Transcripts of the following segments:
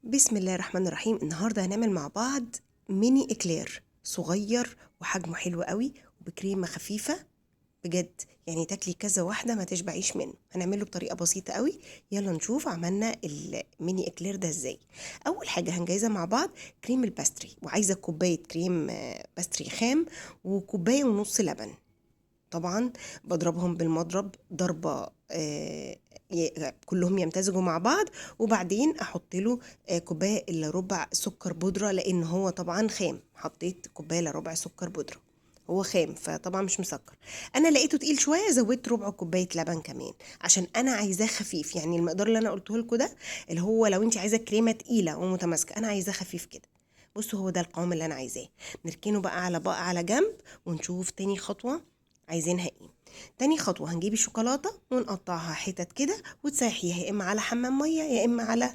بسم الله الرحمن الرحيم. النهارده هنعمل مع بعض ميني اكلير صغير وحجمه حلو قوي وبكريمه خفيفه بجد، يعني تاكلي كذا واحده ما تشبعيش منه. هنعمله بطريقه بسيطه قوي. يلا نشوف عملنا الميني اكلير ده ازاي. اول حاجه هنجهزها مع بعض كريم الباستري، وعايزه كوبايه كريم باستري خام وكوبايه ونص لبن. طبعا بضربهم بالمضرب ضربة كلهم يمتزجوا مع بعض، وبعدين احط له كوبايه الا ربع سكر بودره، لان هو طبعا خام. حطيت كوبايه الا ربع سكر بودره، هو خام فطبعا مش مسكر. انا لقيته تقيل شويه، زودت ربع كوبايه لبن كمان عشان انا عايزاه خفيف. يعني المقدار اللي انا قلته لكم ده اللي هو لو انت عايزه كريمه تقيله ومتماسكه، انا عايزاه خفيف كده. بصوا هو ده القوام اللي انا عايزاه. نركنه بقى على جنب ونشوف تاني خطوه عايزينها ايه. تاني خطوة هنجيب الشوكولاتة ونقطعها حتت كده وتسيحيها يا اما على حمام مية يا اما على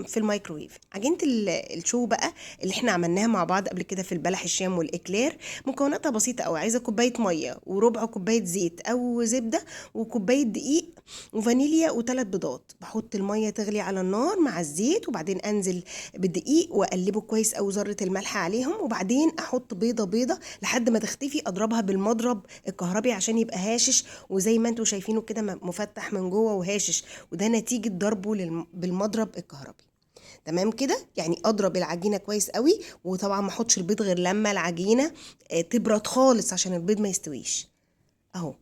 في الميكروويف. عجينة الشو بقى اللي احنا عملناها مع بعض قبل كده في البلح الشام والاكلير، مكوناتها بسيطة قوي. عايزة كوباية مية وربع كوباية زيت او زبدة وكوباية دقيق وفانيليا وثلاث بيضات. بحط المية تغلي على النار مع الزيت، وبعدين انزل بالدقيق واقلبه كويس او ذرة الملح عليهم، وبعدين احط بيضة لحد ما تختفي. اضربها بالمضرب الكهربي عشان يبقى هاشش، وزي ما انتوا شايفينه كده مفتح من جوه وهاشش، وده نتيجة ضربه بالمضرب الكهربي. تمام كده، يعني اضرب العجينه كويس قوي. وطبعا ما احطش البيض غير لما العجينه تبرد خالص عشان البيض ما يستويش اهو.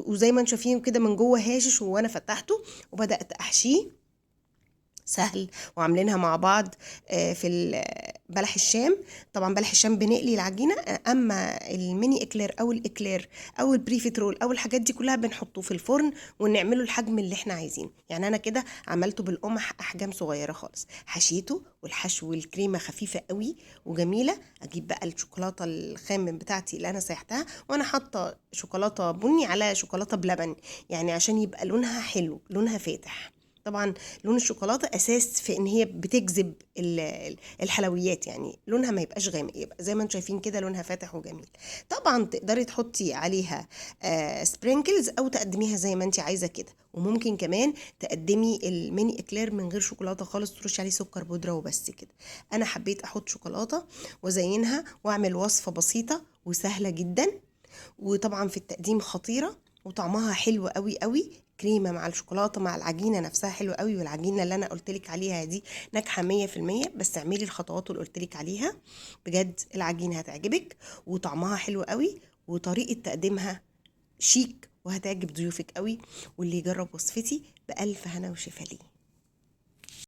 وزي ما انتم شايفين كده من جوه هاشش، وانا فتحته وبدات احشيه سهل. وعاملينها مع بعض في بلح الشام. طبعا بلح الشام بنقلي العجينه، اما الميني اكلير او الاكلير او البريفيترول او الحاجات دي كلها بنحطه في الفرن ونعمله الحجم اللي احنا عايزينه. يعني انا كده عملته بالقمح احجام صغيره خالص، حشيته والحشو والكريمه خفيفه قوي وجميله. اجيب بقى الشوكولاته الخام بتاعتي اللي انا سيحتها، وانا حاطه شوكولاته بني على شوكولاته بلبن، يعني عشان يبقى لونها حلو لونها فاتح. طبعا لون الشوكولاته اساس في ان هي بتجذب الحلويات، يعني لونها ما يبقاش غامق، يبقى زي ما انتم شايفين كده لونها فاتح وجميل. طبعا تقدري تحطي عليها سبرينكلز او تقدميها زي ما انت عايزه كده. وممكن كمان تقدمي الميني اكلير من غير شوكولاته خالص، ترشي عليه سكر بودره وبس كده. انا حبيت احط شوكولاته وازينها واعمل وصفه بسيطه وسهله جدا، وطبعا في التقديم خطيرة، وطعمها حلو قوي قوي. كريمة مع الشوكولاتة مع العجينة نفسها حلوة قوي. والعجينة اللي انا قلتلك عليها دي ناجحة 100%، بس اعملي الخطوات اللي قلتلك عليها بجد العجينة هتعجبك وطعمها حلو قوي، وطريقة تقديمها شيك وهتعجب ضيوفك قوي. واللي يجرب وصفتي بألف هنا وشفا ليه.